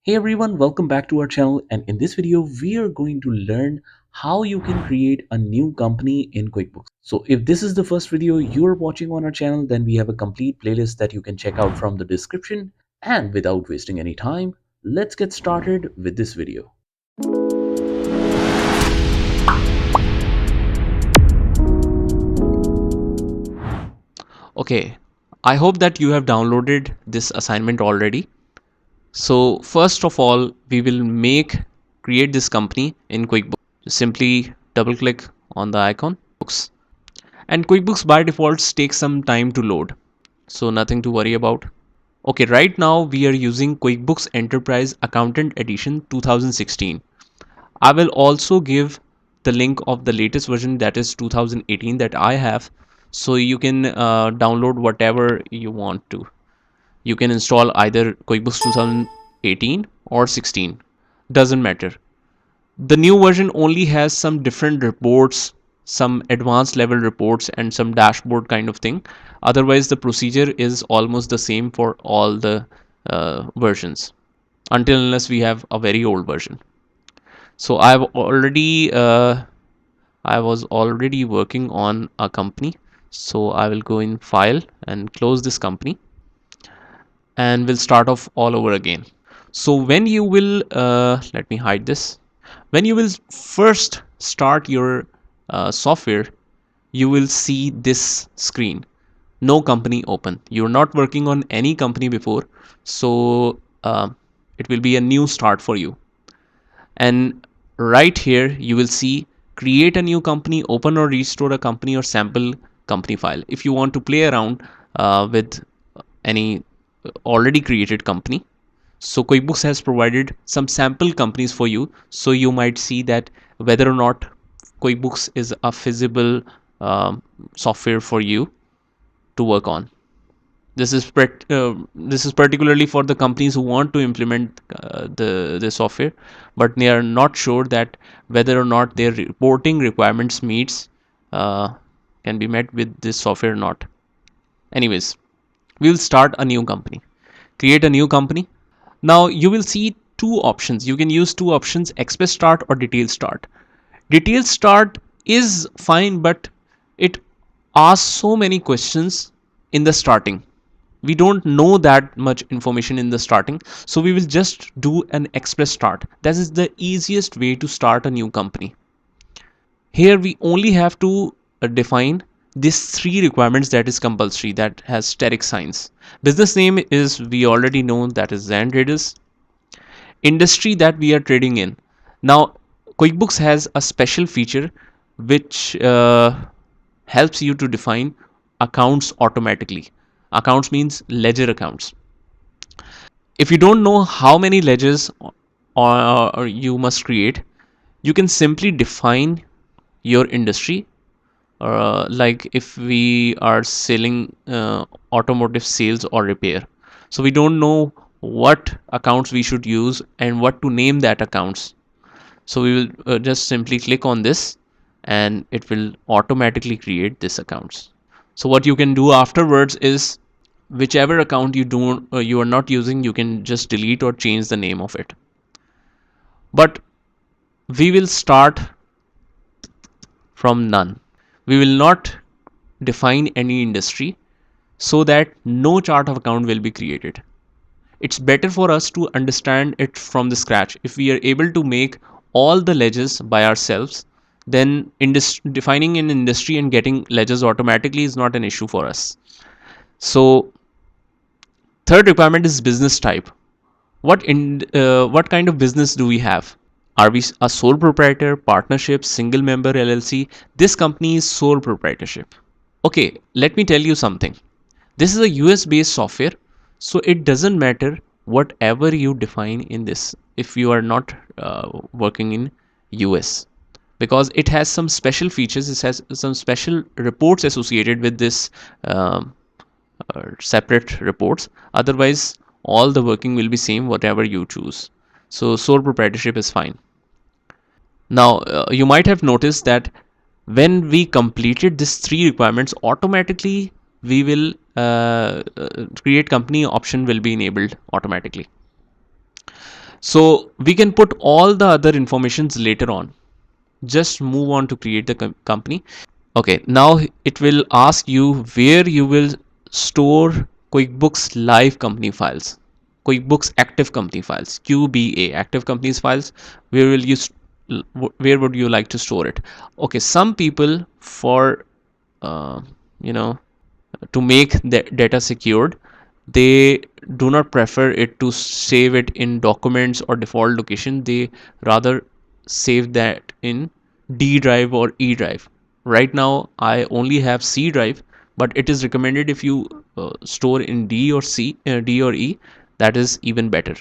Hey everyone, welcome back to our channel, and in this video we are going to learn how you can create a new company in QuickBooks. So if this is the first video you're watching on our channel, then we have a complete playlist that you can check out from the description. And without wasting any time, let's get started with this video. Okay, I hope that you have downloaded this assignment already. So first of all, we will create this company in QuickBooks. Simply double click on the icon books, and QuickBooks by default takes some time to load. So nothing to worry about. Okay, right now we are using QuickBooks Enterprise Accountant Edition 2016. I will also give the link of the latest version, that is 2018, that I have, so you can download whatever you want to. You can install either QuickBooks 2018 or 16, doesn't matter. The new version only has some different reports, some advanced level reports, and some dashboard kind of thing. Otherwise the procedure is almost the same for all the versions, unless we have a very old version. So I was already working on a company, so I will go in file and close this company, and we'll start off all over again. So when you will let me hide this. When you will first start your software, you will see this screen, no company open. You're not working on any company before, so it will be a new start for you. And right here you will see create a new company, open or restore a company, or sample company file. If you want to play around with any already created company, so QuickBooks has provided some sample companies for you, so you might see that whether or not QuickBooks is a feasible software for you to work on. This is particularly for the companies who want to implement the software, but they are not sure that whether or not their reporting requirements uh, can be met with this software or not. Anyways, we will start a new company. Create a new company. Now you will see two options. You can use two options: Express Start or Detail Start. Detail Start is fine, but it asks so many questions in the starting. We don't know that much information in the starting, so we will just do an Express Start. That is the easiest way to start a new company. Here we only have to define these three requirements that is compulsory, that has steric signs. Business name is, we already know, that is Zen Traders. Industry that we are trading in. Now QuickBooks has a special feature which helps you to define accounts automatically. Accounts means ledger accounts. If you don't know how many ledgers or you must create, you can simply define your industry. Like if we are selling automotive sales or repair, so we don't know what accounts we should use and what to name that accounts. So we will just simply click on this, and it will automatically create this accounts. So what you can do afterwards is, whichever account you are not using, you can just delete or change the name of it. But we will start from none. We will not define any industry, so that no chart of account will be created. It's better for us to understand it from the scratch. If we are able to make all the ledgers by ourselves, then defining an industry and getting ledgers automatically is not an issue for us. So third requirement is business type. What kind of business do we have? Are we a sole proprietor, partnership, single member LLC? This company is sole proprietorship. Okay, let me tell you something. This is a US based software, so it doesn't matter whatever you define in this if you are not working in US, because it has some special features. It has some special reports associated with this, separate reports. Otherwise all the working will be same whatever you choose. So sole proprietorship is fine. Now you might have noticed that when we completed these three requirements, automatically we will create company option will be enabled automatically. So we can put all the other informations later on. Just move on to create the company. Okay, now it will ask you where you will store QuickBooks Live company files, QuickBooks Active company files, QBA, active companies files. Where will you, where would you like to store it? Okay, some people, for uh, you know, to make the data secured, they do not prefer it to save it in documents or default location. They rather save that in D drive or E drive. Right now I only have C drive, but it is recommended if you store in D or E, that is even better.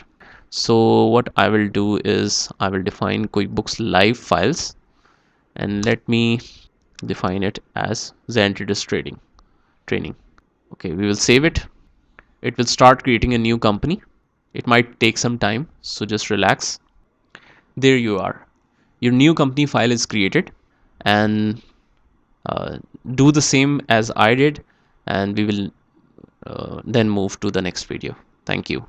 So what I will do is I will define QuickBooks Live files, and let me define it as Xantridas trading training. Okay, we will save it. It will start creating a new company. It might take some time, so just relax. There you are. Your new company file is created, and uh, do the same as I did, and we will then move to the next video. Thank you.